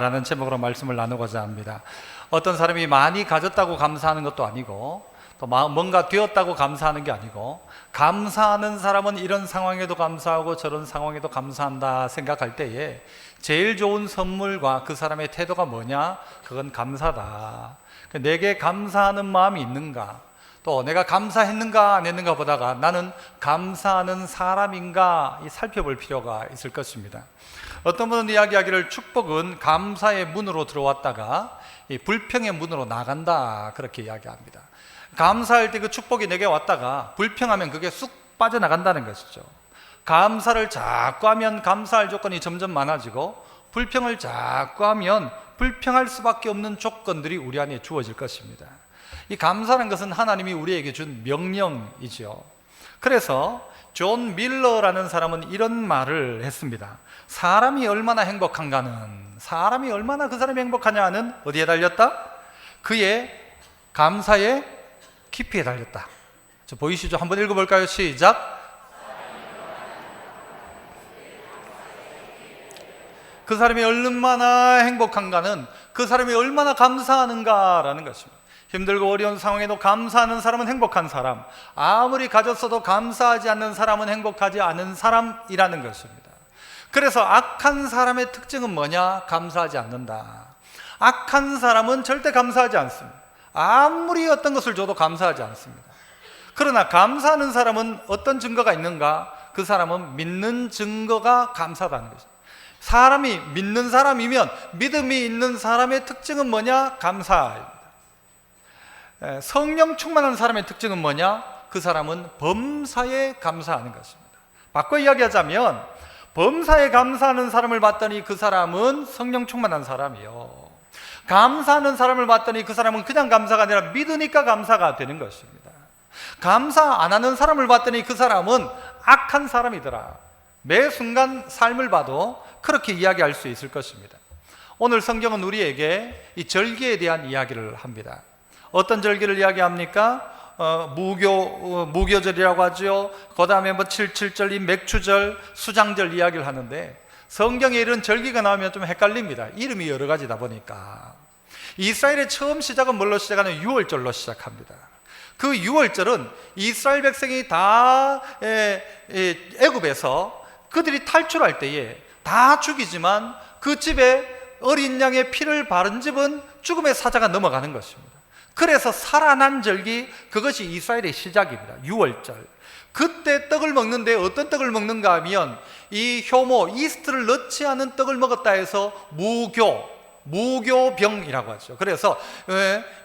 라는 제목으로 말씀을 나누고자 합니다. 어떤 사람이 많이 가졌다고 감사하는 것도 아니고 또 뭔가 되었다고 감사하는 게 아니고, 감사하는 사람은 이런 상황에도 감사하고 저런 상황에도 감사한다 생각할 때에 제일 좋은 선물과 그 사람의 태도가 뭐냐? 그건 감사다. 내게 감사하는 마음이 있는가, 또 내가 감사했는가 안 했는가 보다가 나는 감사하는 사람인가 살펴볼 필요가 있을 것입니다. 어떤 분은 이야기하기를 축복은 감사의 문으로 들어왔다가 이 불평의 문으로 나간다, 그렇게 이야기합니다. 감사할 때 그 축복이 내게 왔다가 불평하면 그게 쑥 빠져나간다는 것이죠. 감사를 자꾸 하면 감사할 조건이 점점 많아지고, 불평을 자꾸 하면 불평할 수밖에 없는 조건들이 우리 안에 주어질 것입니다. 이 감사라는 것은 하나님이 우리에게 준 명령이죠. 그래서 존 밀러라는 사람은 이런 말을 했습니다. 사람이 얼마나 행복한가는, 사람이 얼마나 그 사람이 행복하냐는 어디에 달렸다? 그의 감사의 깊이에 달렸다. 저 보이시죠? 한번 읽어볼까요? 시작. 그 사람이 얼마나 행복한가는 그 사람이 얼마나 감사하는가라는 것입니다. 힘들고 어려운 상황에도 감사하는 사람은 행복한 사람, 아무리 가졌어도 감사하지 않는 사람은 행복하지 않은 사람이라는 것입니다. 그래서 악한 사람의 특징은 뭐냐? 감사하지 않는다. 악한 사람은 절대 감사하지 않습니다. 아무리 어떤 것을 줘도 감사하지 않습니다. 그러나 감사하는 사람은 어떤 증거가 있는가? 그 사람은 믿는 증거가 감사하다는 것입니다. 사람이 믿는 사람이면 믿음이 있는 사람의 특징은 뭐냐? 감사입니다. 성령 충만한 사람의 특징은 뭐냐? 그 사람은 범사에 감사하는 것입니다. 바꿔 이야기하자면 범사에 감사하는 사람을 봤더니 그 사람은 성령 충만한 사람이요, 감사하는 사람을 봤더니 그 사람은 그냥 감사가 아니라 믿으니까 감사가 되는 것입니다. 감사 안 하는 사람을 봤더니 그 사람은 악한 사람이더라. 매 순간 삶을 봐도 그렇게 이야기할 수 있을 것입니다. 오늘 성경은 우리에게 이 절기에 대한 이야기를 합니다. 어떤 절기를 이야기합니까? 무교절이라고 하죠. 그 다음에 77절, 이 맥추절, 수장절 이야기를 하는데, 성경에 이런 절기가 나오면 좀 헷갈립니다. 이름이 여러 가지다 보니까. 이스라엘의 처음 시작은 뭘로 시작하는? 유월절로 시작합니다. 그 유월절은 이스라엘 백성이 다 애굽에서 그들이 탈출할 때에 다 죽이지만 그 집에 어린 양의 피를 바른 집은 죽음의 사자가 넘어가는 것입니다. 그래서 살아난 절기, 그것이 이스라엘의 시작입니다. 유월절. 그때 떡을 먹는데 어떤 떡을 먹는가 하면 이 효모, 이스트를 넣지 않은 떡을 먹었다 해서 무교병이라고 하죠. 그래서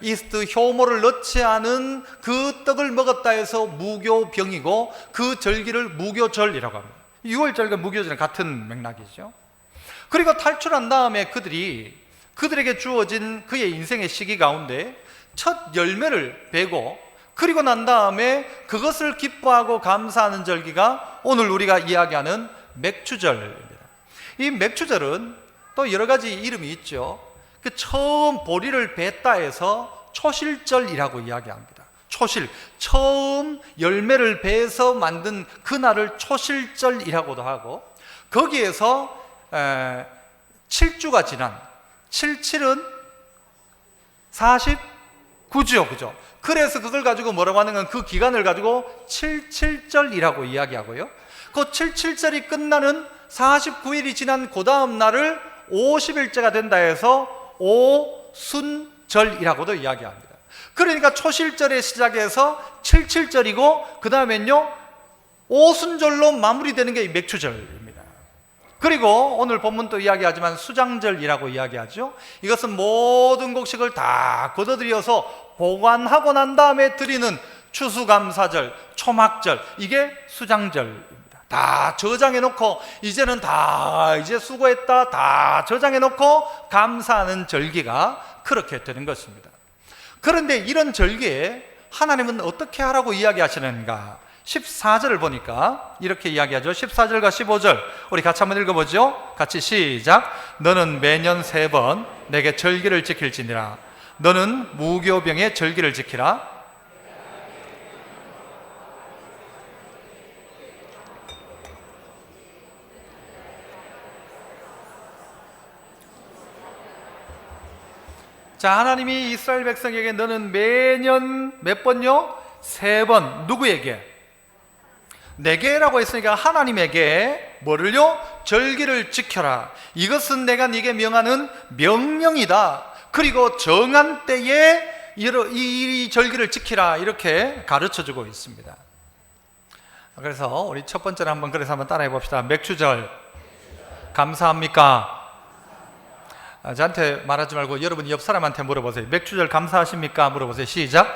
이스트, 효모를 넣지 않은 그 떡을 먹었다 해서 무교병이고, 그 절기를 무교절이라고 합니다. 유월절과 무교절은 같은 맥락이죠. 그리고 탈출한 다음에 그들에게 주어진 그의 인생의 시기 가운데 첫 열매를 베고, 그리고 난 다음에 그것을 기뻐하고 감사하는 절기가 오늘 우리가 이야기하는 맥추절입니다. 이 맥추절은 또 여러 가지 이름이 있죠. 그 처음 보리를 뱄다 해서 초실절이라고 이야기합니다. 초실, 처음 열매를 베서 만든 그날을 초실절이라고도 하고, 거기에서 7주가 지난 77은 49죠, 그죠? 그래서 그걸 가지고 뭐라고 하는 건 그 기간을 가지고 77절이라고 이야기하고요. 그 77절이 끝나는 49일이 지난 그 다음 날을 50일째가 된다 해서 오순절이라고도 이야기합니다. 그러니까 초실절에 시작해서 77절이고 그 다음엔요 오순절로 마무리되는 게 이 맥추절입니다. 그리고 오늘 본문도 이야기하지만 수장절이라고 이야기하죠. 이것은 모든 곡식을 다 걷어들여서 보관하고 난 다음에 드리는 추수감사절, 초막절, 이게 수장절입니다. 다 저장해 놓고 이제는 다 이제 수고했다 다 저장해 놓고 감사하는 절기가 그렇게 되는 것입니다. 그런데 이런 절기에 하나님은 어떻게 하라고 이야기하시는가? 14절을 보니까 이렇게 이야기하죠. 14절과 15절 우리 같이 한번 읽어보죠. 같이 시작. 너는 매년 3번 내게 절기를 지킬지니라. 너는 무교병의 절기를 지키라. 자, 하나님이 이스라엘 백성에게 너는 매년 몇 번요? 3번. 누구에게? 내게라고 했으니까 하나님에게 뭐를요? 절기를 지켜라. 이것은 내가 네게 명하는 명령이다. 그리고 정한 때에 이 절기를 지키라. 이렇게 가르쳐주고 있습니다. 그래서 우리 첫 번째로 그래서 한번 따라해 봅시다. 맥추절 감사합니까? 저한테 말하지 말고 여러분 옆 사람한테 물어보세요. 맥추절 감사하십니까? 물어보세요. 시작.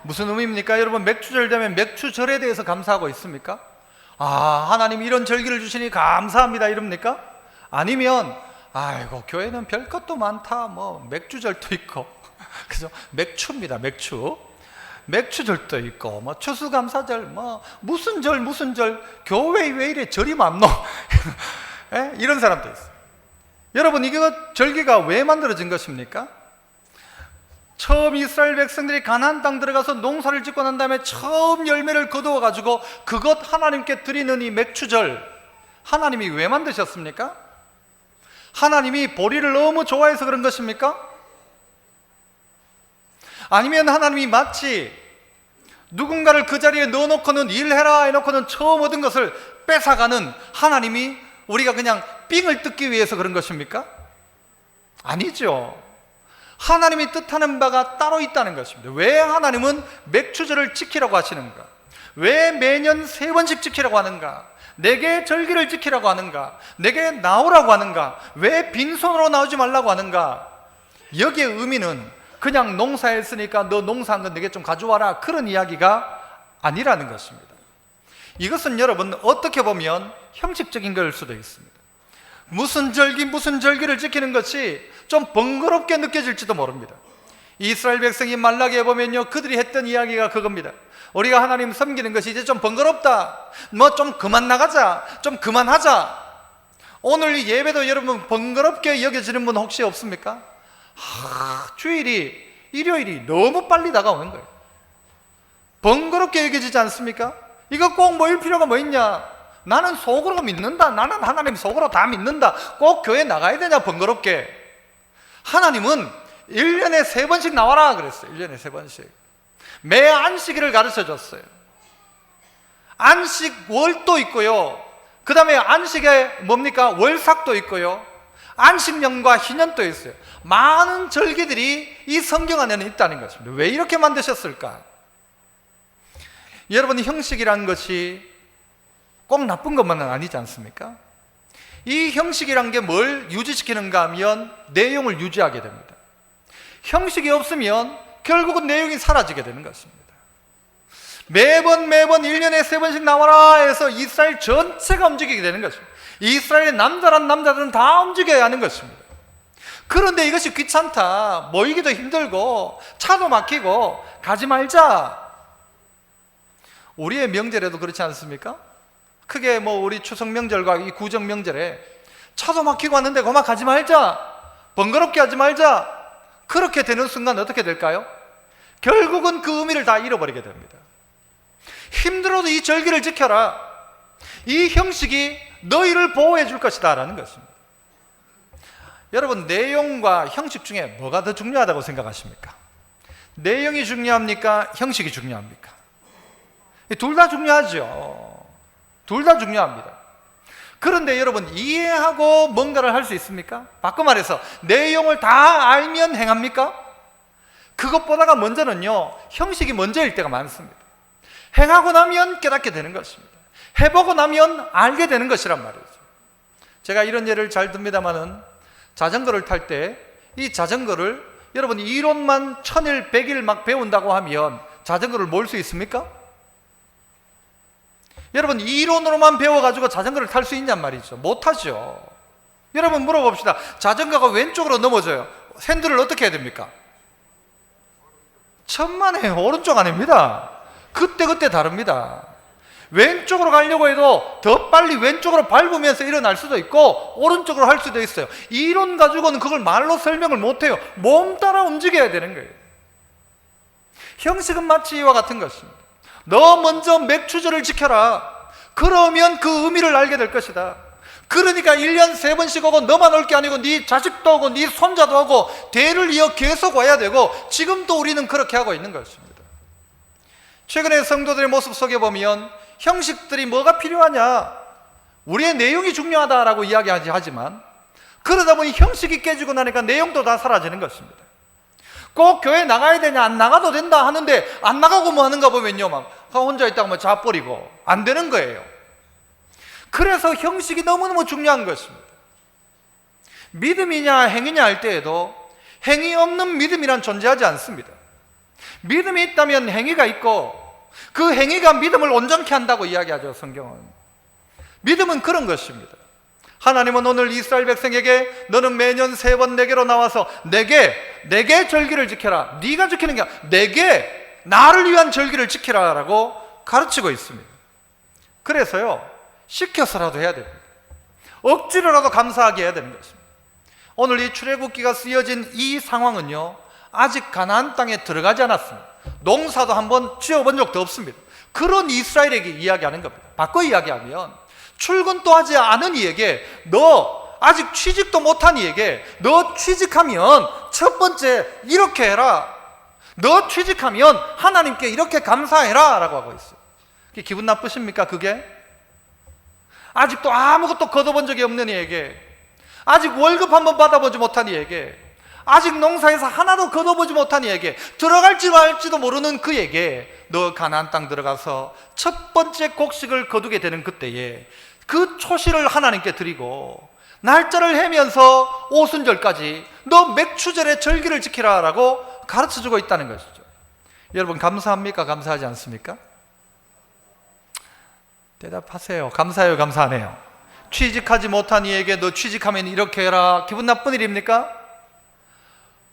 무슨 의미입니까? 여러분, 맥추절 되면 맥추절에 대해서 감사하고 있습니까? 하나님 이런 절기를 주시니 감사합니다 이럽니까? 아니면 아이고 교회는 별 것도 많다, 뭐 맥주절도 있고 그죠? 맥추입니다. 맥추절도 있고 뭐 추수감사절, 뭐 무슨 절 교회에 왜 이래 절이 많노? 이런 사람도 있어요. 여러분, 이거 절기가 왜 만들어진 것입니까? 처음 이스라엘 백성들이 가나안 땅 들어가서 농사를 짓고 난 다음에 처음 열매를 거두어 가지고 그것 하나님께 드리는 이 맥추절, 하나님이 왜 만드셨습니까? 하나님이 보리를 너무 좋아해서 그런 것입니까? 아니면 하나님이 마치 누군가를 그 자리에 넣어놓고는 일해라 해놓고는 처음 얻은 것을 뺏어가는 하나님이 우리가 그냥 삥을 뜯기 위해서 그런 것입니까? 아니죠. 하나님이 뜻하는 바가 따로 있다는 것입니다. 왜 하나님은 맥추절을 지키라고 하시는가? 왜 매년 3번씩 지키라고 하는가? 내게 절기를 지키라고 하는가? 내게 나오라고 하는가? 왜 빈손으로 나오지 말라고 하는가? 여기에 의미는 그냥 농사했으니까 너 농사한 건 내게 좀 가져와라, 그런 이야기가 아니라는 것입니다. 이것은 여러분 어떻게 보면 형식적인 걸 수도 있습니다. 무슨 절기를 지키는 것이 좀 번거롭게 느껴질지도 모릅니다. 이스라엘 백성이 말라기에 보면요, 그들이 했던 이야기가 그겁니다. 우리가 하나님 섬기는 것이 이제 좀 번거롭다, 뭐 좀 그만 나가자, 좀 그만하자. 오늘 이 예배도 여러분 번거롭게 여겨지는 분 혹시 없습니까? 일요일이 너무 빨리 다가오는 거예요. 번거롭게 여겨지지 않습니까? 이거 꼭 모일 필요가 뭐 있냐? 나는 속으로 믿는다, 나는 하나님 속으로 다 믿는다, 꼭 교회 나가야 되냐 번거롭게? 하나님은 1년에 3번씩 나와라 그랬어요. 1년에 3번씩 매 안식일을 가르쳐 줬어요. 안식월도 있고요, 그 다음에 안식에 뭡니까? 월삭도 있고요, 안식년과 희년도 있어요. 많은 절기들이 이 성경 안에는 있다는 것입니다. 왜 이렇게 만드셨을까? 여러분, 형식이란 것이 꼭 나쁜 것만은 아니지 않습니까? 이 형식이란 게 뭘 유지시키는가 하면 내용을 유지하게 됩니다. 형식이 없으면 결국은 내용이 사라지게 되는 것입니다. 매번 1년에 3번씩 나와라 해서 이스라엘 전체가 움직이게 되는 것입니다. 이스라엘의 남자란 남자들은 다 움직여야 하는 것입니다. 그런데 이것이 귀찮다, 모이기도 힘들고 차도 막히고 가지 말자. 우리의 명절에도 그렇지 않습니까? 크게 뭐 우리 추석 명절과 이 구정 명절에 차도 막히고 왔는데 그만 가지 말자, 번거롭게 하지 말자, 그렇게 되는 순간 어떻게 될까요? 결국은 그 의미를 다 잃어버리게 됩니다. 힘들어도 이 절기를 지켜라, 이 형식이 너희를 보호해 줄 것이다 라는 것입니다. 여러분, 내용과 형식 중에 뭐가 더 중요하다고 생각하십니까? 내용이 중요합니까? 형식이 중요합니까? 둘 다 중요하죠. 둘 다 중요합니다. 그런데 여러분, 이해하고 뭔가를 할 수 있습니까? 바꿔 말해서 내용을 다 알면 행합니까? 그것보다가 먼저는요, 형식이 먼저일 때가 많습니다. 행하고 나면 깨닫게 되는 것입니다. 해보고 나면 알게 되는 것이란 말이죠. 제가 이런 예를 잘 듭니다마는, 자전거를 탈 때 이 자전거를 여러분 이론만 1000일 100일 막 배운다고 하면 자전거를 몰 수 있습니까? 여러분, 이론으로만 배워가지고 자전거를 탈 수 있냔 말이죠. 못하죠. 여러분 물어봅시다. 자전거가 왼쪽으로 넘어져요. 핸들을 어떻게 해야 됩니까? 천만에 오른쪽 아닙니다. 그때 다릅니다. 왼쪽으로 가려고 해도 더 빨리 왼쪽으로 밟으면서 일어날 수도 있고 오른쪽으로 할 수도 있어요. 이론 가지고는 그걸 말로 설명을 못해요. 몸 따라 움직여야 되는 거예요. 형식은 마치 이와 같은 것입니다. 너 먼저 맥추절을 지켜라. 그러면 그 의미를 알게 될 것이다. 그러니까 1년 3번씩 오고 너만 올 게 아니고 네 자식도 오고 네 손자도 오고 대를 이어 계속 와야 되고 지금도 우리는 그렇게 하고 있는 것입니다. 최근에 성도들의 모습 속에 보면 형식들이 뭐가 필요하냐, 우리의 내용이 중요하다라고 이야기하지만 그러다 보니 형식이 깨지고 나니까 내용도 다 사라지는 것입니다. 꼭 교회 나가야 되냐, 안 나가도 된다 하는데 안 나가고 뭐 하는가 보면요, 막 혼자 있다가 뭐 자버리고 안 되는 거예요. 그래서 형식이 너무너무 중요한 것입니다. 믿음이냐 행위냐 할 때에도 행위 없는 믿음이란 존재하지 않습니다. 믿음이 있다면 행위가 있고 그 행위가 믿음을 온전케 한다고 이야기하죠. 성경은. 믿음은 그런 것입니다. 하나님은 오늘 이스라엘 백성에게 너는 매년 3번 내게로 나와서 내게 절기를 지켜라. 네가 지키는 게 아니라 내게, 나를 위한 절기를 지키라 라고 가르치고 있습니다. 그래서요, 시켜서라도 해야 됩니다. 억지로라도 감사하게 해야 되는 것입니다. 오늘 이 출애굽기가 쓰여진 이 상황은요, 아직 가나안 땅에 들어가지 않았습니다. 농사도 한번 지어본 적도 없습니다. 그런 이스라엘에게 이야기하는 겁니다. 바꿔 이야기하면 출근도 하지 않은 이에게, 너 아직 취직도 못한 이에게 너 취직하면 첫 번째 이렇게 해라, 너 취직하면 하나님께 이렇게 감사해라 라고 하고 있어요. 기분 나쁘십니까? 그게? 아직도 아무것도 걷어본 적이 없는 이에게, 아직 월급 한번 받아보지 못한 이에게, 아직 농사에서 하나도 걷어보지 못한 이에게, 들어갈지 말지도 모르는 그에게 너 가나안 땅 들어가서 첫 번째 곡식을 거두게 되는 그때에 그 초시를 하나님께 드리고 날짜를 헤면서 오순절까지 너 맥추절의 절기를 지키라 라고 가르쳐주고 있다는 것이죠. 여러분, 감사합니까? 감사하지 않습니까? 대답하세요. 감사해요? 감사하네요? 취직하지 못한 이에게 너 취직하면 이렇게 해라, 기분 나쁜 일입니까?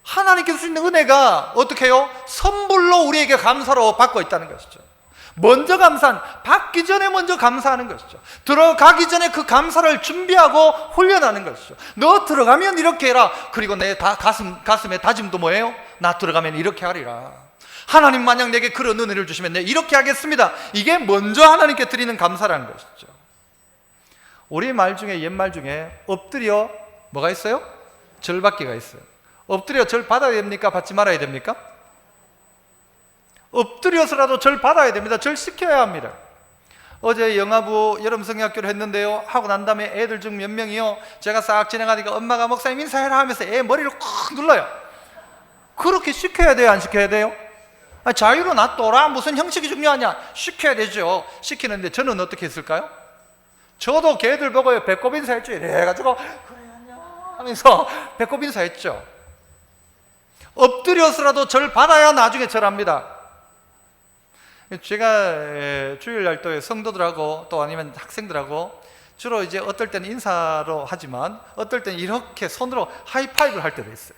하나님께서 주신 은혜가 어떻게 해요? 선물로 우리에게 감사로 받고 있다는 것이죠. 먼저 받기 전에 먼저 감사하는 것이죠. 들어가기 전에 그 감사를 준비하고 훈련하는 것이죠. 너 들어가면 이렇게 해라. 그리고 내 가슴의 다짐도 뭐예요? 나 들어가면 이렇게 하리라. 하나님 만약 내게 그런 은혜를 주시면 내 이렇게 하겠습니다. 이게 먼저 하나님께 드리는 감사라는 것이죠. 우리 말 중에, 옛말 중에 엎드려 뭐가 있어요? 절 받기가 있어요. 엎드려 절 받아야 됩니까? 받지 말아야 됩니까? 엎드려서라도 절 받아야 됩니다. 절 시켜야 합니다. 어제 영아부 여름성경학교를 했는데요, 하고 난 다음에 애들 중 몇 명이요, 제가 싹 지나가니까 엄마가 목사님 인사해라 하면서 애 머리를 꽉 눌러요. 그렇게 시켜야 돼요? 안 시켜야 돼요? 자유로 놔둬라, 무슨 형식이 중요하냐? 시켜야 되죠. 시키는데 저는 어떻게 했을까요? 저도 걔들 보고요, 배꼽 인사했죠. 이래가지고 그래 안녕 하면서 배꼽 인사했죠. 엎드려서라도 절 받아야 나중에 절합니다. 제가 주일날 또 성도들하고 또 아니면 학생들하고 주로 이제 어떨 때는 인사로 하지만 어떨 때는 이렇게 손으로 하이파이브를 할 때도 있어요.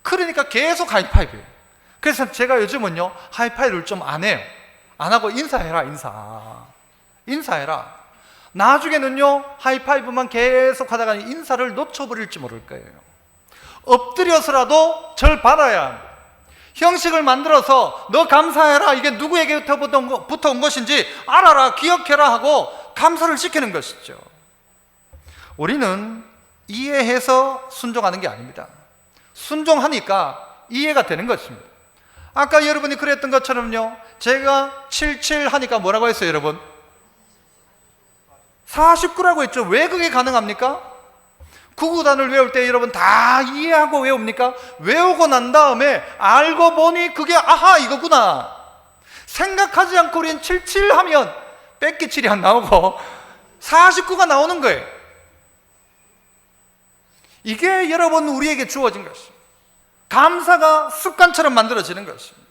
그러니까 계속 하이파이브예요. 그래서 제가 요즘은요, 하이파이브를 좀 안 해요. 안 하고 인사해라, 인사해라. 나중에는요, 하이파이브만 계속 하다가 인사를 놓쳐버릴지 모를 거예요. 엎드려서라도 절 받아야 합니다. 형식을 만들어서 너 감사해라, 이게 누구에게부터 온 것인지 알아라, 기억해라 하고 감사를 시키는 것이죠. 우리는 이해해서 순종하는 게 아닙니다. 순종하니까 이해가 되는 것입니다. 아까 여러분이 그랬던 것처럼요, 제가 77 하니까 뭐라고 했어요, 여러분? 49라고 했죠. 왜 그게 가능합니까? 구구단을 외울 때 여러분 다 이해하고 외웁니까? 외우고 난 다음에 알고 보니 그게 아하 이거구나. 생각하지 않고 우리는 77 하면 뺏기 7이 안 나오고 49가 나오는 거예요. 이게 여러분 우리에게 주어진 것입니다. 감사가 습관처럼 만들어지는 것입니다.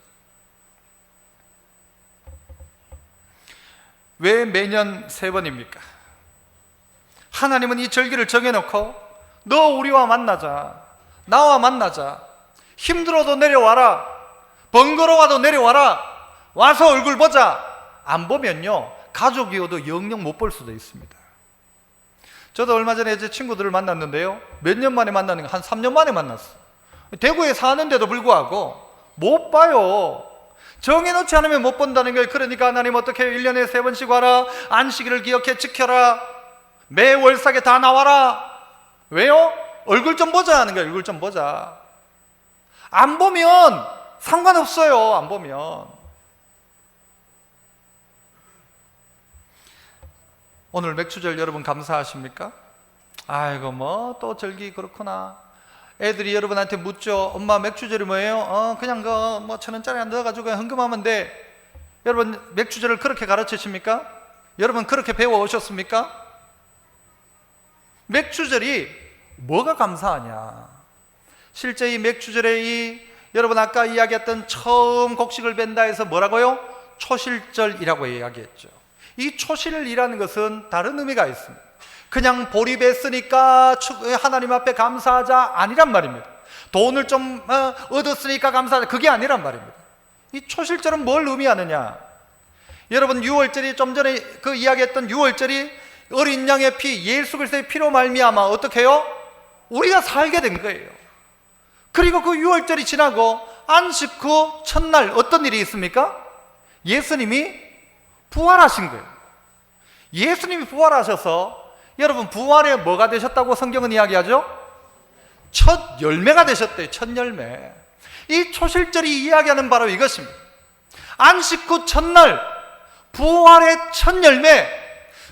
왜 매년 3번입니까? 하나님은 이 절기를 정해놓고 너 우리와 만나자, 나와 만나자, 힘들어도 내려와라, 번거로워도 내려와라, 와서 얼굴 보자. 안 보면요, 가족이어도 영영 못 볼 수도 있습니다. 저도 얼마 전에 제 친구들을 만났는데요, 몇 년 만에 만나는 거, 한 3년 만에 만났어요. 대구에 사는데도 불구하고 못 봐요. 정해놓지 않으면 못 본다는 거예요. 그러니까 하나님 어떻게 해요? 1년에 3번씩 와라, 안식일을 기억해 지켜라. 매 월삭에 다 나와라. 왜요? 얼굴 좀 보자 하는 거예요. 얼굴 좀 보자. 안 보면 상관없어요. 안 보면. 오늘 맥주절 여러분 감사하십니까? 아이고 뭐 또 절기 그렇구나. 애들이 여러분한테 묻죠. 엄마 맥주절이 뭐예요? 그냥 뭐 1,000원짜리 넣어가지고 그냥 헌금하면 돼. 여러분 맥주절을 그렇게 가르치십니까? 여러분 그렇게 배워 오셨습니까? 맥주절이 뭐가 감사하냐? 실제 이 맥주절에 여러분 아까 이야기했던 처음 곡식을 벤다 해서 뭐라고요? 초실절이라고 이야기했죠. 이 초실이라는 것은 다른 의미가 있습니다. 그냥 보리 뱄으니까 하나님 앞에 감사하자 아니란 말입니다. 돈을 좀 얻었으니까 감사하자 그게 아니란 말입니다. 이 초실절은 뭘 의미하느냐? 여러분 유월절이 좀 전에 그 이야기했던 유월절이 어린 양의 피 예수 그리스도의 피로 말미암아 어떻게 해요? 우리가 살게 된 거예요. 그리고 그 유월절이 지나고 안식 후 첫날 어떤 일이 있습니까? 예수님이 부활하신 거예요. 예수님이 부활하셔서 여러분 부활에 뭐가 되셨다고 성경은 이야기하죠? 첫 열매가 되셨대요. 첫 열매. 이 초실절이 이야기하는 바로 이것입니다. 안식 후 첫날 부활의 첫 열매.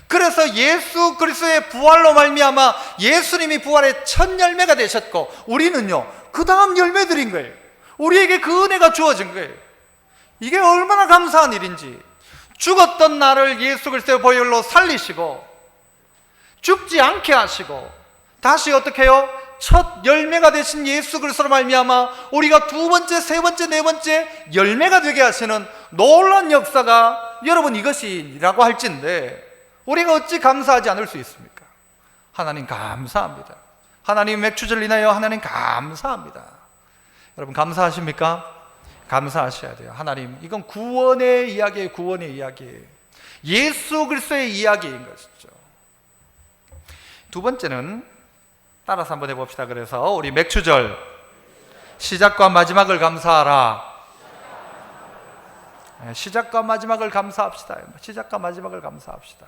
그래서 예수 그리스도의 부활로 말미암아 예수님이 부활의 첫 열매가 되셨고 우리는요 그 다음 열매들인 거예요. 우리에게 그 은혜가 주어진 거예요. 이게 얼마나 감사한 일인지. 죽었던 나를 예수 그리스도의 보혈로 살리시고 죽지 않게 하시고 다시 어떻게 해요? 첫 열매가 되신 예수 그리스도로 말미암아 우리가 두 번째, 세 번째, 네 번째 열매가 되게 하시는 놀라운 역사가 여러분 이것이라고 할진데 우리가 어찌 감사하지 않을 수 있습니까? 하나님 감사합니다. 하나님 맥주절 인하여 하나님 감사합니다. 여러분 감사하십니까? 감사하셔야 돼요. 하나님 이건 구원의 이야기예요. 구원의 이야기예요. 예수 그리스도의 이야기인 것이죠. 두 번째는 따라서 한번 해봅시다. 그래서 우리 맥주절 시작과 마지막을 감사하라. 시작과 마지막을 감사합시다. 시작과 마지막을 감사합시다.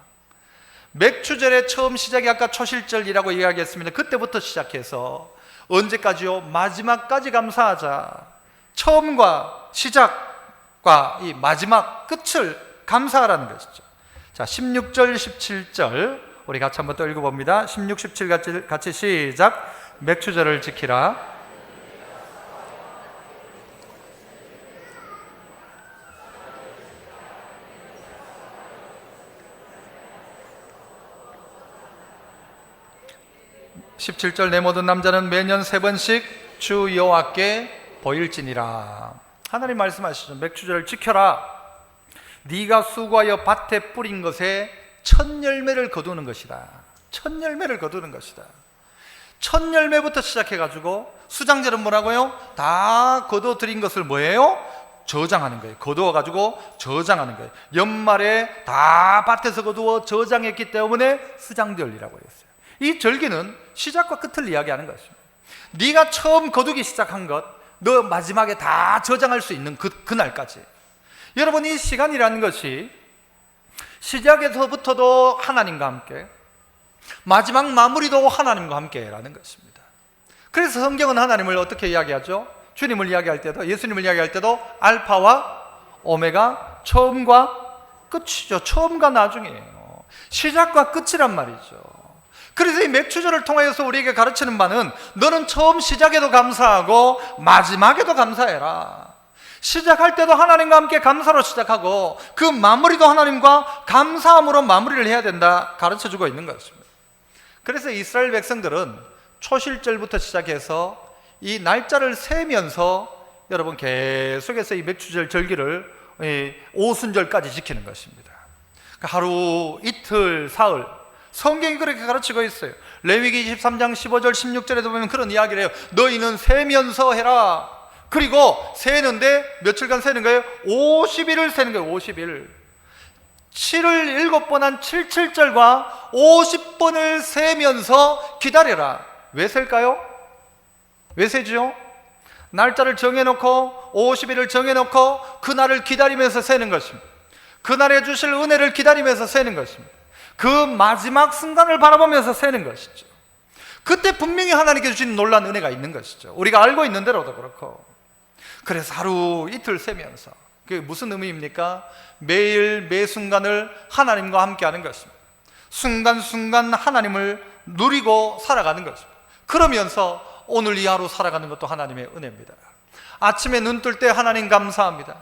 맥주절의 처음 시작이 아까 초실절이라고 이야기했습니다. 그때부터 시작해서 언제까지요? 마지막까지 감사하자. 처음과 시작과 이 마지막 끝을 감사하라는 것이죠. 자, 16절, 17절 우리 같이 한번 또 읽어봅니다. 16, 17 같이 시작. 맥주절을 지키라. (17절) 내 모든 남자는 매년 3번씩 주 여호와께 보일지니라. 하나님 말씀하시죠. 맥주절을 지켜라. 네가 수고하여 밭에 뿌린 것에 첫 열매를 거두는 것이다. 첫 열매를 거두는 것이다. 첫 열매부터 시작해가지고 수장절은 뭐라고요? 다 거둬들인 것을 뭐예요? 저장하는 거예요. 거두어가지고 저장하는 거예요. 연말에 다 밭에서 거두어 저장했기 때문에 수장절이라고 했어요. 이 절기는 시작과 끝을 이야기하는 것입니다. 네가 처음 거두기 시작한 것, 너 마지막에 다 저장할 수 있는 그날까지. 여러분 이 시간이라는 것이 시작에서부터도 하나님과 함께 마지막 마무리도 하나님과 함께라는 것입니다. 그래서 성경은 하나님을 어떻게 이야기하죠? 주님을 이야기할 때도 예수님을 이야기할 때도 알파와 오메가 처음과 끝이죠. 처음과 나중이에요. 시작과 끝이란 말이죠. 그래서 이 맥주절을 통하여서 우리에게 가르치는 바는 너는 처음 시작에도 감사하고 마지막에도 감사해라. 시작할 때도 하나님과 함께 감사로 시작하고 그 마무리도 하나님과 감사함으로 마무리를 해야 된다 가르쳐주고 있는 것입니다. 그래서 이스라엘 백성들은 초실절부터 시작해서 이 날짜를 세면서 여러분 계속해서 이 맥주절 절기를 오순절까지 지키는 것입니다. 하루, 이틀, 사흘 성경이 그렇게 가르치고 있어요. 레위기 23장 15절 16절에도 보면 그런 이야기를 해요. 너희는 세면서 해라. 그리고 세는데 며칠간 세는 거예요? 50일을 세는 거예요. 50일. 7을 7번 한 77절과 50번을 세면서 기다려라. 왜 셀까요? 왜 세죠? 날짜를 정해놓고 50일을 정해놓고 그날을 기다리면서 세는 것입니다. 그날에 주실 은혜를 기다리면서 세는 것입니다. 그 마지막 순간을 바라보면서 세는 것이죠. 그때 분명히 하나님께 주신 놀라운 은혜가 있는 것이죠. 우리가 알고 있는 대로도 그렇고. 그래서 하루 이틀 세면서, 그게 무슨 의미입니까? 매일 매 순간을 하나님과 함께 하는 것입니다. 순간순간 하나님을 누리고 살아가는 것입니다. 그러면서 오늘 이 하루 살아가는 것도 하나님의 은혜입니다. 아침에 눈 뜰 때 하나님 감사합니다.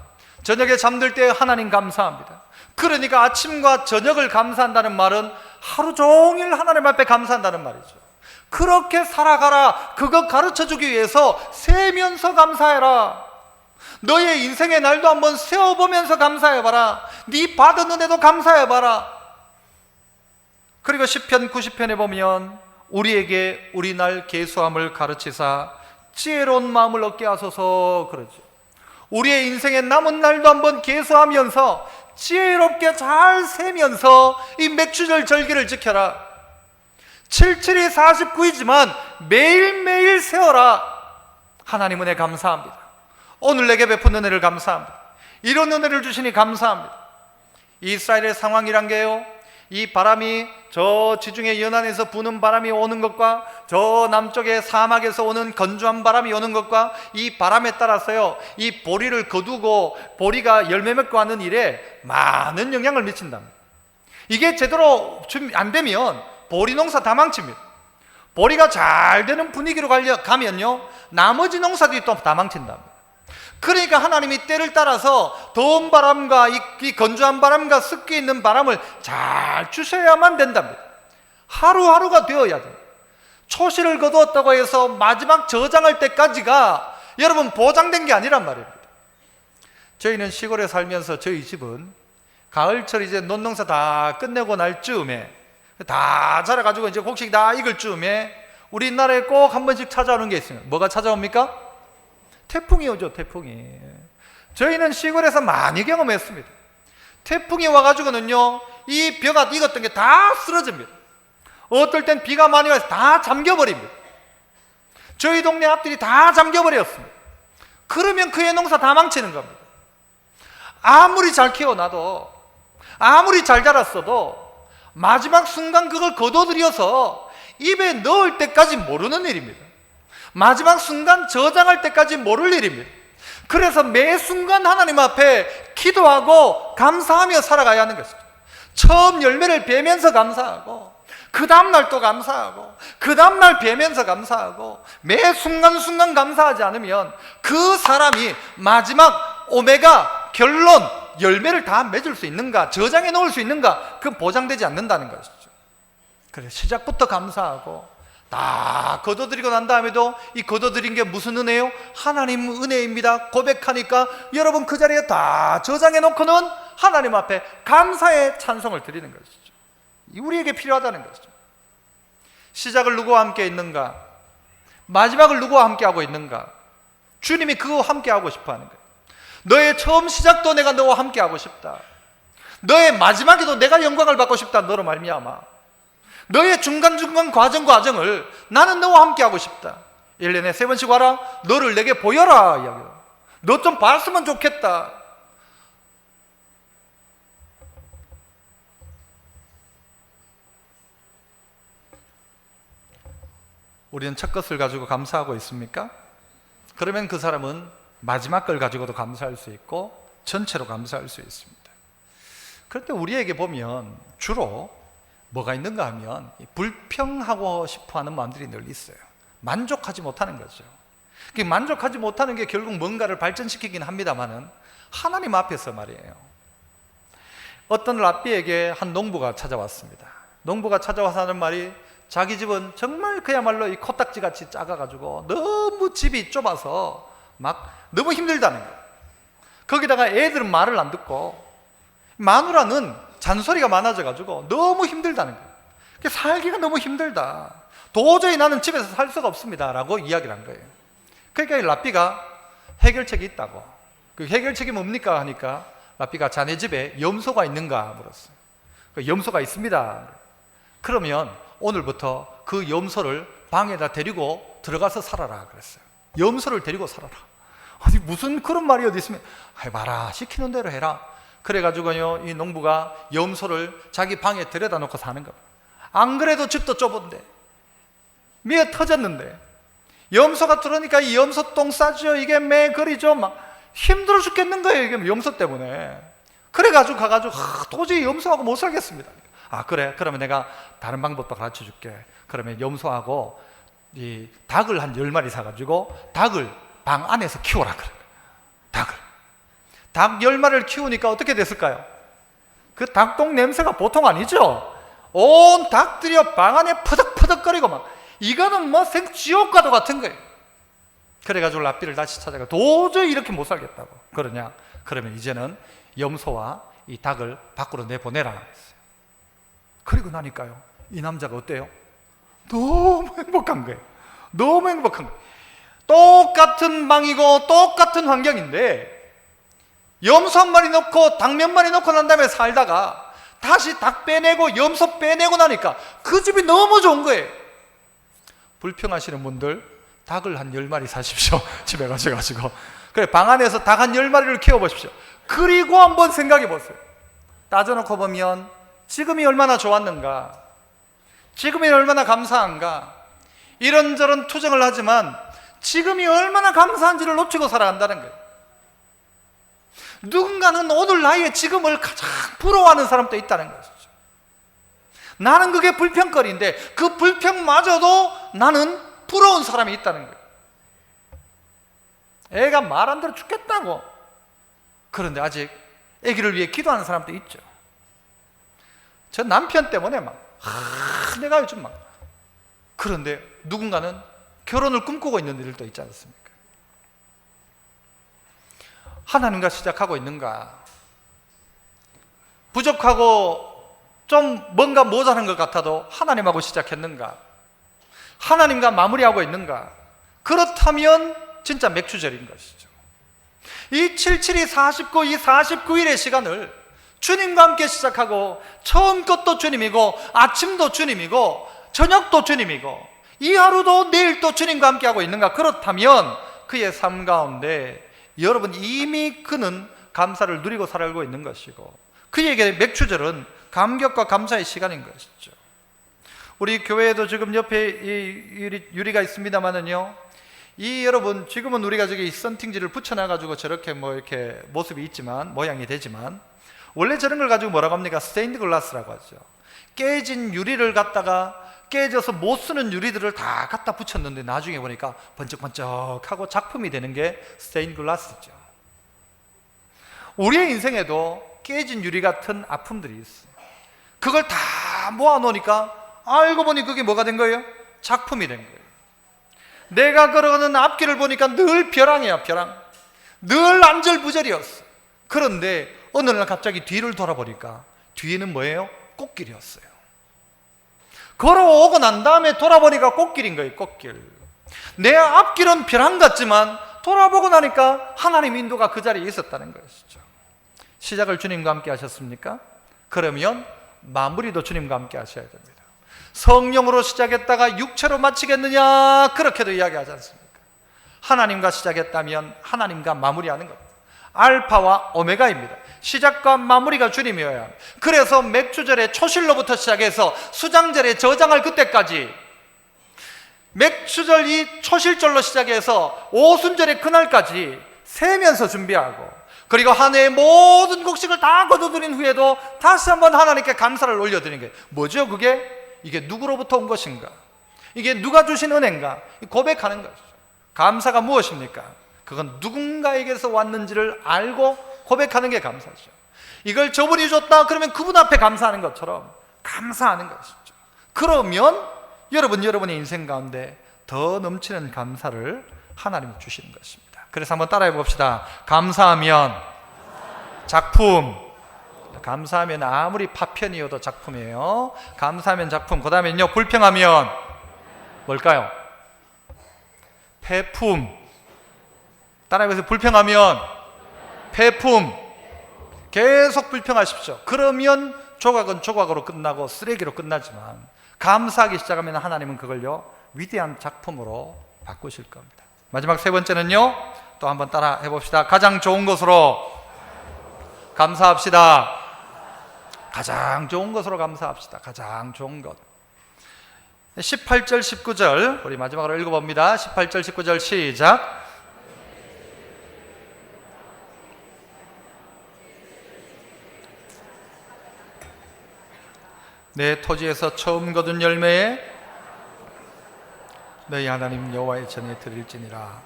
저녁에 잠들 때 하나님 감사합니다. 그러니까 아침과 저녁을 감사한다는 말은 하루 종일 하나님 앞에 감사한다는 말이죠. 그렇게 살아가라. 그거 가르쳐주기 위해서 세면서 감사해라. 너의 인생의 날도 한번 세어보면서 감사해봐라. 네 받은 은혜도 감사해봐라. 그리고 시편 90편에 보면 우리에게 우리 날 계수함을 가르치사 지혜로운 마음을 얻게 하소서 그러죠. 우리의 인생의 남은 날도 한번 계수하면서 지혜롭게 잘 세면서 이 맥주절 절기를 지켜라. 77이 49이지만 매일매일 세어라. 하나님 은혜 감사합니다. 오늘 내게 베푼 은혜를 감사합니다. 이런 은혜를 주시니 감사합니다. 이스라엘의 상황이란 게요, 이 바람이 저 지중해 연안에서 부는 바람이 오는 것과 저 남쪽의 사막에서 오는 건조한 바람이 오는 것과 이 바람에 따라서요, 이 보리를 거두고 보리가 열매 맺고 하는 일에 많은 영향을 미친답니다. 이게 제대로 안 되면 보리 농사 다 망칩니다. 보리가 잘 되는 분위기로 가면요, 나머지 농사들이 또 다 망친답니다. 그러니까 하나님이 때를 따라서 더운 바람과 이 건조한 바람과 습기 있는 바람을 잘 주셔야만 된답니다. 하루하루가 되어야 돼요. 초실을 거두었다고 해서 마지막 저장할 때까지가 여러분 보장된 게 아니란 말입니다. 저희는 시골에 살면서 저희 집은 가을철 이제 논농사 다 끝내고 날 즈음에 다 자라가지고 이제 곡식 다 익을 즈음에 우리나라에 꼭 한 번씩 찾아오는 게 있어요. 뭐가 찾아옵니까? 태풍이 오죠. 태풍이. 저희는 시골에서 많이 경험했습니다. 태풍이 와가지고는요, 이 벼가 익었던 게 다 쓰러집니다. 어떨 땐 비가 많이 와서 다 잠겨버립니다. 저희 동네 앞들이 다 잠겨버렸습니다. 그러면 그의 농사 다 망치는 겁니다. 아무리 잘 키워놔도, 아무리 잘 자랐어도 마지막 순간 그걸 거둬들여서 입에 넣을 때까지 모르는 일입니다. 마지막 순간 저장할 때까지 모를 일입니다. 그래서 매 순간 하나님 앞에 기도하고 감사하며 살아가야 하는 것입니다. 처음 열매를 베면서 감사하고, 그 다음날 또 감사하고, 그 다음날 베면서 감사하고, 매 순간순간 감사하지 않으면 그 사람이 마지막 오메가 결론 열매를 다 맺을 수 있는가, 저장해 놓을 수 있는가, 그건 보장되지 않는다는 것이죠. 그래서 시작부터 감사하고 다 거둬들이고 난 다음에도 이 거둬들인 게 무슨 은혜요? 하나님 은혜입니다 고백하니까 여러분 그 자리에 다 저장해 놓고는 하나님 앞에 감사의 찬송을 드리는 것이죠. 우리에게 필요하다는 것이죠. 시작을 누구와 함께 있는가? 마지막을 누구와 함께 하고 있는가? 주님이 그거 함께 하고 싶어 하는 거예요. 너의 처음 시작도 내가 너와 함께 하고 싶다. 너의 마지막에도 내가 영광을 받고 싶다. 너로 말미암아. 너의 중간중간 과정을 나는 너와 함께 하고 싶다. 1년에 3번씩 와라. 너를 내게 보여라. 이야기요. 너 좀 봤으면 좋겠다. 우리는 첫 것을 가지고 감사하고 있습니까? 그러면 그 사람은 마지막 걸 가지고도 감사할 수 있고 전체로 감사할 수 있습니다. 그런데 우리에게 보면 주로 뭐가 있는가 하면 불평하고 싶어하는 마음들이 늘 있어요. 만족하지 못하는 거죠. 만족하지 못하는 게 결국 뭔가를 발전시키긴 합니다만은 하나님 앞에서 말이에요. 어떤 랍비에게 한 농부가 찾아왔습니다. 농부가 찾아와서 하는 말이, 자기 집은 정말 그야말로 이 코딱지같이 작아가지고 너무 집이 좁아서 막 너무 힘들다는 거예요. 거기다가 애들은 말을 안 듣고 마누라는 잔소리가 많아져가지고 너무 힘들다는 거예요. 살기가 너무 힘들다. 도저히 나는 집에서 살 수가 없습니다. 라고 이야기를 한 거예요. 그러니까 이 랍비가 해결책이 있다고. 그 해결책이 뭡니까? 하니까 랍비가 자네 집에 염소가 있는가 물었어요. 염소가 있습니다. 그러면 오늘부터 그 염소를 방에다 데리고 들어가서 살아라 그랬어요. 염소를 데리고 살아라. 아니 무슨 그런 말이 어디 있으면, 봐라 시키는 대로 해라. 그래가지고요, 이 농부가 염소를 자기 방에 들여다 놓고 사는 겁니다. 안 그래도 집도 좁은데, 미어 터졌는데, 염소가 들어오니까 이 염소 똥 싸죠, 이게 매 거리죠, 막 힘들어 죽겠는 거예요, 이게 염소 때문에. 그래가지고 가가지고 도저히 염소하고 못 살겠습니다. 아, 그래, 그러면 내가 다른 방법도 가르쳐 줄게. 그러면 염소하고 이 닭을 한 10마리 사가지고 닭을 방 안에서 키워라 그래. 닭 10마리를 키우니까 어떻게 됐을까요? 그 닭똥 냄새가 보통 아니죠. 온 닭들이 방 안에 퍼덕퍼덕거리고 막, 이거는 뭐 생지옥과도 같은 거예요. 그래가지고 랍비를 다시 찾아가 도저히 이렇게 못 살겠다고. 그러냐? 그러면 이제는 염소와 이 닭을 밖으로 내보내라 했어요. 그리고 나니까요, 이 남자가 어때요? 너무 행복한 거예요. 너무 행복한 거예요. 똑같은 방이고 똑같은 환경인데, 염소 한 마리 넣고 닭 몇 마리 넣고 난 다음에 살다가 다시 닭 빼내고 염소 빼내고 나니까 그 집이 너무 좋은 거예요. 불평하시는 분들, 닭을 한 10마리 사십시오. 집에 가셔가지고. 그래, 방 안에서 닭 한 10마리를 키워보십시오. 그리고 한번 생각해 보세요. 따져놓고 보면 지금이 얼마나 좋았는가, 지금이 얼마나 감사한가. 이런저런 투정을 하지만 지금이 얼마나 감사한지를 놓치고 살아간다는 거예요. 누군가는 오늘 나의 지금을 가장 부러워하는 사람도 있다는 것이죠. 나는 그게 불평거리인데 그 불평마저도 나는 부러운 사람이 있다는 거예요. 애가 말 안 들어 죽겠다고. 그런데 아직 애기를 위해 기도하는 사람도 있죠. 저 남편 때문에 막 내가 요즘 막. 그런데 누군가는 결혼을 꿈꾸고 있는 일도 있지 않습니까? 하나님과 시작하고 있는가? 부족하고 좀 뭔가 모자란 것 같아도 하나님하고 시작했는가? 하나님과 마무리하고 있는가? 그렇다면 진짜 맥추절인 것이죠. 이 77이 49, 이 49일의 시간을 주님과 함께 시작하고, 처음 것도 주님이고 아침도 주님이고 저녁도 주님이고 이 하루도 내일도 주님과 함께 하고 있는가? 그렇다면 그의 삶 가운데 여러분 이미 그는 감사를 누리고 살아가고 있는 것이고, 그에게 맥추절은 감격과 감사의 시간인 것이죠. 우리 교회에도 지금 옆에 이 유리가 있습니다만은요, 이 여러분 지금은 우리가 저기 썬팅지를 붙여놔가지고 저렇게 뭐 이렇게 모습이 있지만, 모양이 되지만, 원래 저런 걸 가지고 뭐라고 합니까? 스테인드 글라스라고 하죠. 깨진 유리를 갖다가 깨져서 못 쓰는 유리들을 다 갖다 붙였는데 나중에 보니까 번쩍번쩍하고 작품이 되는 게 스테인 글라스죠. 우리의 인생에도 깨진 유리 같은 아픔들이 있어요. 그걸 다 모아놓으니까 알고 보니 그게 뭐가 된 거예요? 작품이 된 거예요. 내가 걸어가는 앞길을 보니까 늘 벼랑이야, 벼랑. 늘 안절부절이었어. 그런데 어느 날 갑자기 뒤를 돌아보니까 뒤에는 뭐예요? 꽃길이었어요. 걸어오고 난 다음에 돌아보니까 꽃길인 거예요, 꽃길. 내 앞길은 벼랑 같지만 돌아보고 나니까 하나님 인도가 그 자리에 있었다는 것이죠. 시작을 주님과 함께 하셨습니까? 그러면 마무리도 주님과 함께 하셔야 됩니다. 성령으로 시작했다가 육체로 마치겠느냐, 그렇게도 이야기하지 않습니까? 하나님과 시작했다면 하나님과 마무리하는 겁니다. 알파와 오메가입니다. 시작과 마무리가 주님이어야 합니다. 그래서 맥추절의 초실로부터 시작해서 수장절의 저장할 그때까지, 맥추절 이 초실절로 시작해서 오순절의 그날까지 세면서 준비하고, 그리고 한 해의 모든 곡식을 다 거둬들인 후에도 다시 한번 하나님께 감사를 올려드리는 게 뭐죠? 이게 누구로부터 온 것인가? 이게 누가 주신 은혜인가? 고백하는 것이죠. 감사가 무엇입니까? 그건 누군가에게서 왔는지를 알고 고백하는 게 감사죠. 이걸 저분이 줬다 그러면 그분 앞에 감사하는 것처럼 감사하는 것이죠. 그러면 여러분의 인생 가운데 더 넘치는 감사를 하나님이 주시는 것입니다. 그래서 한번 따라해 봅시다. 감사하면 작품. 감사하면 아무리 파편이어도 작품이에요. 감사하면 작품. 그 다음에는요, 불평하면 뭘까요? 폐품. 따라해보세요. 불평하면 폐품. 계속 불평하십시오. 그러면 조각은 조각으로 끝나고 쓰레기로 끝나지만, 감사하기 시작하면 하나님은 그걸요 위대한 작품으로 바꾸실 겁니다. 마지막 세 번째는요, 또 한번 따라 해봅시다. 가장 좋은 것으로 감사합시다. 가장 좋은 것으로 감사합시다. 가장 좋은 것. 18절 19절 우리 마지막으로 읽어봅니다. 18절 19절 시작. 내 토지에서 처음 거둔 열매에 너희 하나님 여호와의 전에 드릴지니라.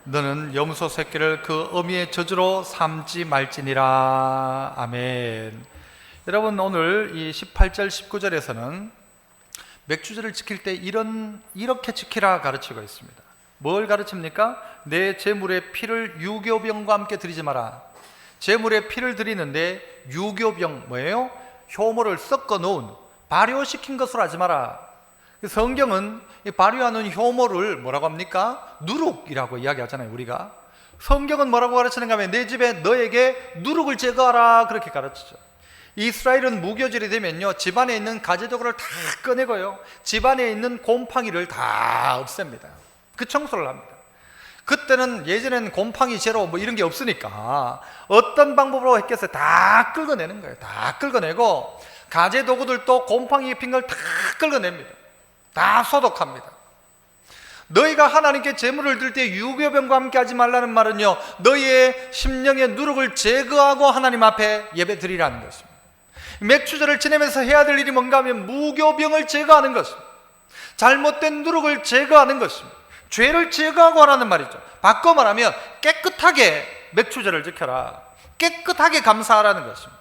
너는 염소 새끼를 그 어미의 저주로 삼지 말지니라. 아멘. 여러분, 오늘 이 18절 19절에서는 맥주절을 지킬 때 이렇게 지키라 가르치고 있습니다. 뭘 가르칩니까? 내 제물의 피를 유교병과 함께 드리지 마라. 제물의 피를 드리는데 유교병 뭐예요? 효모를 섞어 놓은 발효시킨 것으로 하지 마라. 성경은 이 발효하는 효모를 뭐라고 합니까? 누룩이라고 이야기하잖아요. 우리가 성경은 뭐라고 가르치는가 하면 내 집에 너에게 누룩을 제거하라 그렇게 가르치죠. 이스라엘은 무교절이 되면요, 집안에 있는 가재도구를 다 꺼내고요, 집안에 있는 곰팡이를 다 없앱니다. 그 청소를 합니다. 그때는 예전에는 곰팡이 제로 뭐 이런 게 없으니까 어떤 방법으로 했겠어요? 다 긁어내는 거예요. 다 긁어내고 가재도구들도 곰팡이 핀 걸 다 긁어냅니다. 다 소독합니다. 너희가 하나님께 제물을 드릴 때 유교병과 함께 하지 말라는 말은요, 너희의 심령의 누룩을 제거하고 하나님 앞에 예배 드리라는 것입니다. 맥주절을 지내면서 해야 될 일이 뭔가 하면 무교병을 제거하는 것입니다. 잘못된 누룩을 제거하는 것입니다. 죄를 제거하고 하라는 말이죠. 바꿔 말하면 깨끗하게 맥주절을 지켜라. 깨끗하게 감사하라는 것입니다.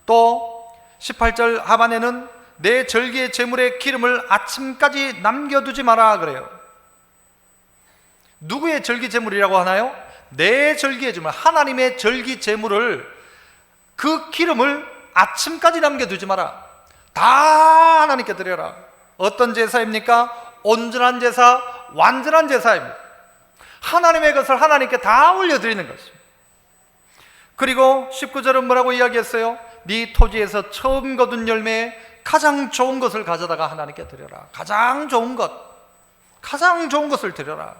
또 18절 하반에는 내 절기의 제물의 기름을 아침까지 남겨두지 마라 그래요. 누구의 절기 제물이라고 하나요? 내 절기의 제물, 하나님의 절기 제물을, 그 기름을 아침까지 남겨두지 마라. 다 하나님께 드려라. 어떤 제사입니까? 온전한 제사, 완전한 제사입니다. 하나님의 것을 하나님께 다 올려드리는 것입니다. 그리고 19절은 뭐라고 이야기했어요? 네 토지에서 처음 거둔 열매에 가장 좋은 것을 가져다가 하나님께 드려라. 가장 좋은 것, 가장 좋은 것을 드려라.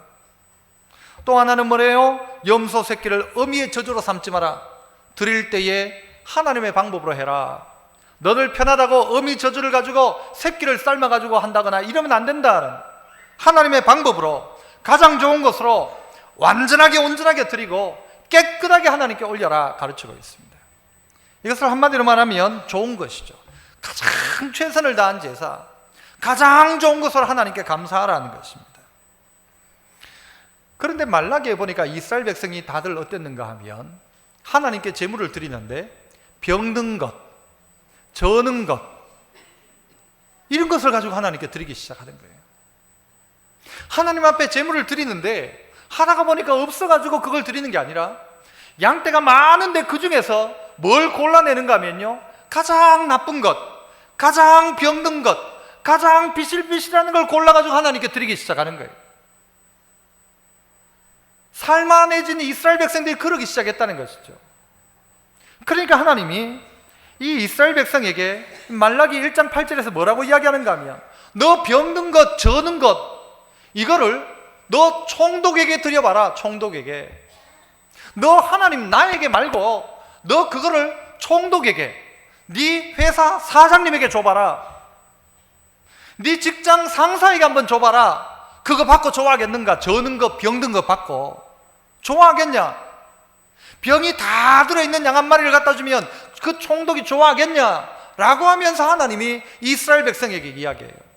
또 하나는 뭐래요? 염소 새끼를 어미의 저주로 삼지 마라. 드릴 때에 하나님의 방법으로 해라. 너를 편하다고 어미 저주를 가지고 새끼를 삶아가지고 한다거나 이러면 안 된다. 하나님의 방법으로 가장 좋은 것으로 완전하게 온전하게 드리고 깨끗하게 하나님께 올려라 가르치고 있습니다. 이것을 한마디로 말하면 좋은 것이죠. 가장 최선을 다한 제사, 가장 좋은 것으로 하나님께 감사하라는 것입니다. 그런데 말라기에 보니까 이스라엘 백성이 다들 어땠는가 하면 하나님께 제물을 드리는데 병든 것, 저는 것, 이런 것을 가지고 하나님께 드리기 시작하는 거예요. 하나님 앞에 제물을 드리는데 하다가 보니까 없어가지고 그걸 드리는 게 아니라 양떼가 많은데 그 중에서 뭘 골라내는가 하면요, 가장 나쁜 것, 가장 병든 것, 가장 비실비실한 걸 골라가지고 하나님께 드리기 시작하는 거예요. 살만해진 이스라엘 백성들이 그러기 시작했다는 것이죠. 그러니까 하나님이 이 이스라엘 백성에게 말라기 1장 8절에서 뭐라고 이야기하는가 하면 너 병든 것, 저는 것, 이거를 너 총독에게 드려봐라. 총독에게. 너 하나님 나에게 말고 너 그거를 총독에게, 네 회사 사장님에게 줘봐라. 네 직장 상사에게 한번 줘봐라. 그거 받고 좋아하겠는가? 저는 것, 병든 것 받고 좋아하겠냐? 병이 다 들어있는 양 한 마리를 갖다 주면 그 총독이 좋아하겠냐? 라고 하면서 하나님이 이스라엘 백성에게 이야기해요.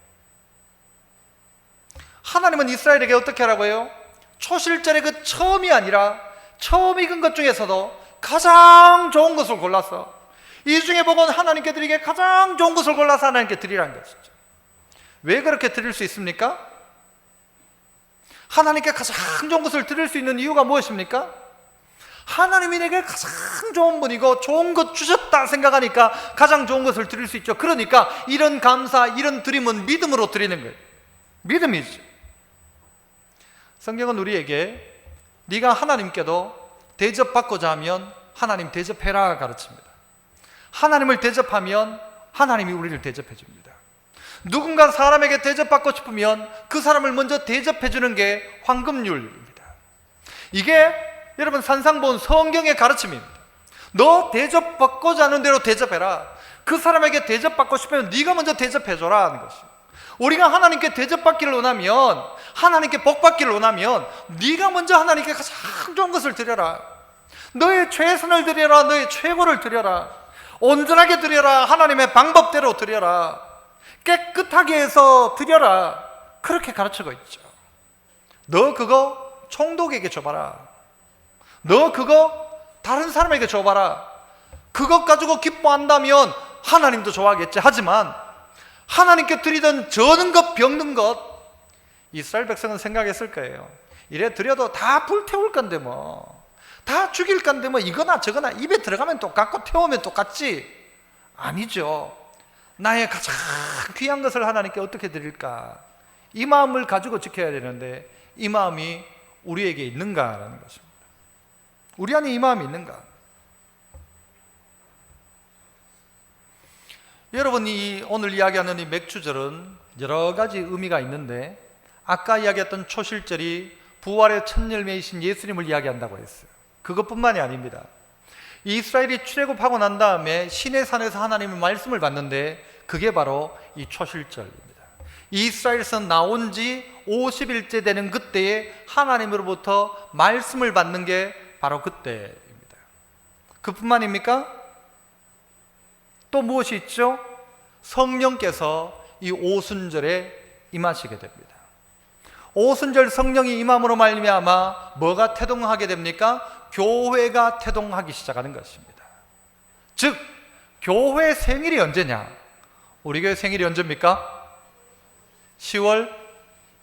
하나님은 이스라엘에게 어떻게 하라고 해요? 초실절의 그 처음이 아니라 처음 익은 것 중에서도 가장 좋은 것을 골라서, 이 중에 보고 하나님께 드리기에 가장 좋은 것을 골라서 하나님께 드리라는 것이죠. 왜 그렇게 드릴 수 있습니까? 하나님께 가장 좋은 것을 드릴 수 있는 이유가 무엇입니까? 하나님이 내게 가장 좋은 분이고 좋은 것 주셨다 생각하니까 가장 좋은 것을 드릴 수 있죠. 그러니까 이런 감사, 이런 드림은 믿음으로 드리는 거예요. 믿음이죠. 성경은 우리에게 네가 하나님께도 대접받고자 하면 하나님 대접해라 가르칩니다. 하나님을 대접하면 하나님이 우리를 대접해 줍니다. 누군가 사람에게 대접받고 싶으면 그 사람을 먼저 대접해 주는 게 황금률입니다. 이게 여러분 산상본 성경의 가르침입니다. 너 대접받고자 하는 대로 대접해라. 그 사람에게 대접받고 싶으면 네가 먼저 대접해줘라 하는 것입니다. 우리가 하나님께 대접받기를 원하면, 하나님께 복받기를 원하면 네가 먼저 하나님께 가장 좋은 것을 드려라. 너의 최선을 드려라. 너의 최고를 드려라. 온전하게 드려라. 하나님의 방법대로 드려라. 깨끗하게 해서 드려라. 그렇게 가르치고 있죠. 너 그거 총독에게 줘봐라. 너 그거 다른 사람에게 줘봐라. 그것 가지고 기뻐한다면 하나님도 좋아하겠지. 하지만 하나님께 드리던 저는 것 병든 것, 이스라엘 백성은 생각했을 거예요. 이래 드려도 다 불태울 건데 뭐, 다 죽일 건데 뭐, 이거나 저거나 입에 들어가면 똑같고 태우면 똑같지. 아니죠. 나의 가장 귀한 것을 하나님께 어떻게 드릴까, 이 마음을 가지고 지켜야 되는데 이 마음이 우리에게 있는가라는 것입니다. 우리 안에 이 마음이 있는가? 여러분이 오늘 이야기하는 이 맥주절은 여러 가지 의미가 있는데, 아까 이야기했던 초실절이 부활의 첫 열매이신 예수님을 이야기한다고 했어요. 그것뿐만이 아닙니다. 이스라엘이 출애굽하고 난 다음에 시내산에서 하나님의 말씀을 받는데, 그게 바로 이 초실절입니다. 이스라엘에서 나온 지 50일째 되는 그때에 하나님으로부터 말씀을 받는 게 바로 그때입니다. 그뿐만입니까? 또 무엇이 있죠? 성령께서 이 오순절에 임하시게 됩니다. 오순절 성령이 임함으로 말미암아 뭐가 태동하게 됩니까? 교회가 태동하기 시작하는 것입니다. 즉, 교회 생일이 언제냐? 우리 교회 생일이 언제입니까? 10월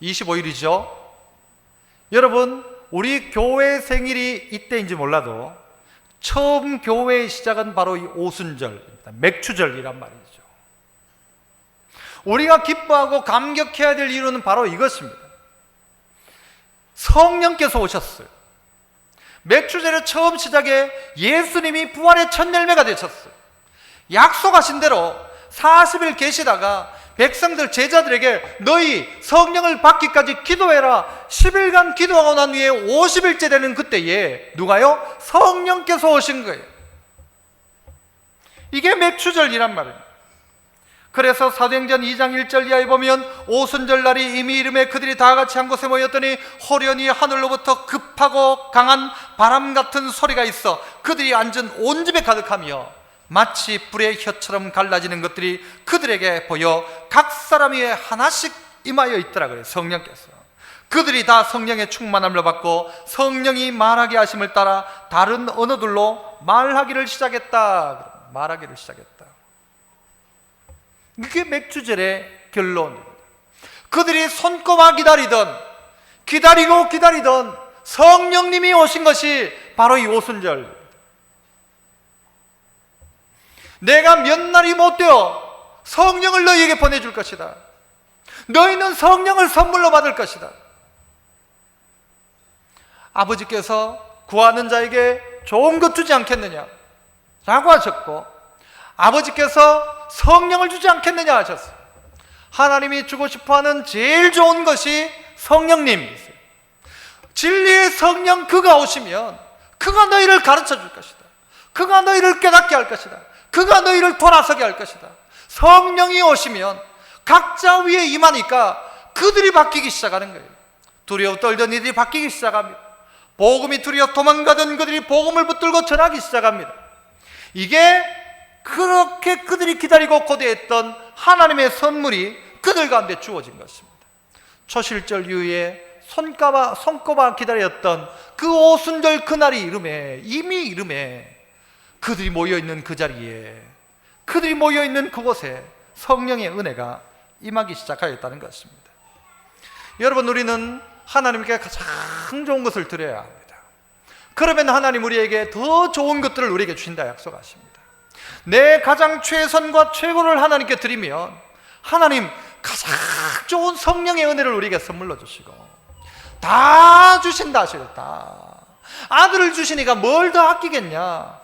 25일이죠. 여러분, 우리 교회 생일이 이때인지 몰라도 처음 교회의 시작은 바로 이 오순절입니다. 맥추절이란 말이죠. 우리가 기뻐하고 감격해야 될 이유는 바로 이것입니다. 성령께서 오셨어요. 맥추절의 처음 시작에 예수님이 부활의 첫 열매가 되셨어요. 약속하신 대로 40일 계시다가 백성들, 제자들에게 너희 성령을 받기까지 기도해라. 10일간 기도하고 난 후에 50일째 되는 그때에 누가요? 성령께서 오신 거예요. 이게 맥추절이란 말입니다. 그래서 사도행전 2장 1절 이하에 보면 오순절 날이 이미 이름에 그들이 다 같이 한 곳에 모였더니 호련히 하늘로부터 급하고 강한 바람 같은 소리가 있어 그들이 앉은 온 집에 가득하며 마치 불의 혀처럼 갈라지는 것들이 그들에게 보여 각 사람 위에 하나씩 임하여 있더라고요. 성령께서. 그들이 다 성령의 충만함을 받고 성령이 말하게 하심을 따라 다른 언어들로 말하기를 시작했다. 이게 맥주절의 결론입니다. 그들이 손꼽아 기다리던 성령님이 오신 것이 바로 이 오순절. 내가 몇 날이 못 되어 성령을 너희에게 보내줄 것이다. 너희는 성령을 선물로 받을 것이다. 아버지께서 구하는 자에게 좋은 것 주지 않겠느냐 라고 하셨고, 아버지께서 성령을 주지 않겠느냐 하셨어요. 하나님이 주고 싶어하는 제일 좋은 것이 성령님이세요. 진리의 성령, 그가 오시면 그가 너희를 가르쳐 줄 것이다. 그가 너희를 깨닫게 할 것이다. 그가 너희를 돌아서게 할 것이다. 성령이 오시면 각자 위에 임하니까 그들이 바뀌기 시작하는 거예요. 두려워 떨던 이들이 바뀌기 시작합니다. 복음이 두려워 도망가던 그들이 복음을 붙들고 전하기 시작합니다. 이게 그렇게 그들이 기다리고 고대했던 하나님의 선물이 그들 가운데 주어진 것입니다. 초실절 이후에 손꼽아 기다렸던 그 오순절 그날이 이미 이름에 그들이 모여있는 그 자리에, 그들이 모여있는 그곳에 성령의 은혜가 임하기 시작하였다는 것입니다. 여러분, 우리는 하나님께 가장 좋은 것을 드려야 합니다. 그러면 하나님 우리에게 더 좋은 것들을 우리에게 주신다 약속하십니다. 내 가장 최선과 최고를 하나님께 드리면 하나님 가장 좋은 성령의 은혜를 우리에게 선물로 주시고 다 주신다 하시겠다. 아들을 주시니까 뭘 더 아끼겠냐?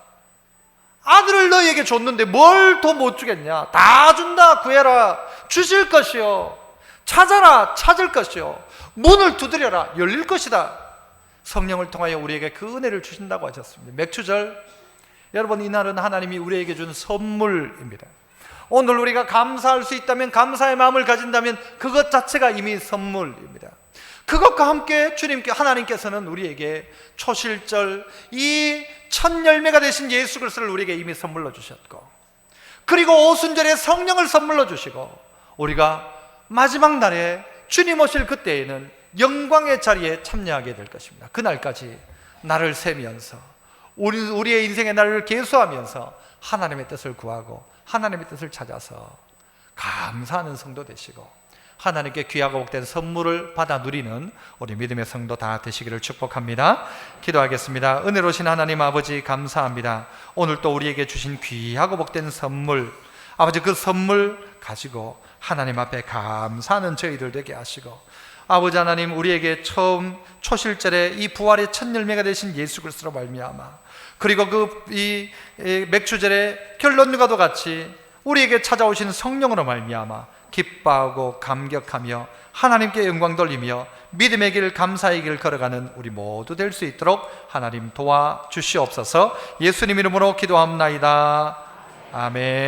아들을 너희에게 줬는데 뭘 더 못 주겠냐? 다 준다. 구해라, 주실 것이요. 찾아라, 찾을 것이요. 문을 두드려라, 열릴 것이다. 성령을 통하여 우리에게 그 은혜를 주신다고 하셨습니다. 맥추절 여러분, 이날은 하나님이 우리에게 준 선물입니다. 오늘 우리가 감사할 수 있다면, 감사의 마음을 가진다면 그것 자체가 이미 선물입니다. 그것과 함께 하나님께서는 우리에게 초실절 이 첫 열매가 되신 예수 그리스도를 우리에게 이미 선물로 주셨고, 그리고 오순절에 성령을 선물로 주시고, 우리가 마지막 날에 주님 오실 그때에는 영광의 자리에 참여하게 될 것입니다. 그날까지 나를 세면서 우리의 인생의 날을 계수하면서 하나님의 뜻을 구하고 하나님의 뜻을 찾아서 감사하는 성도 되시고, 하나님께 귀하고 복된 선물을 받아 누리는 우리 믿음의 성도 다 되시기를 축복합니다. 기도하겠습니다. 은혜로우신 하나님 아버지, 감사합니다. 오늘 또 우리에게 주신 귀하고 복된 선물, 아버지, 그 선물 가지고 하나님 앞에 감사하는 저희들 되게 하시고, 아버지 하나님, 우리에게 처음 초실절에 이 부활의 첫 열매가 되신 예수 그리스도로 말미암아, 그리고 이 맥주절의 결론과도 같이 우리에게 찾아오신 성령으로 말미암아 기뻐하고 감격하며 하나님께 영광 돌리며 믿음의 길, 감사의 길 걸어가는 우리 모두 될 수 있도록 하나님 도와주시옵소서. 예수님 이름으로 기도합나이다. 아멘.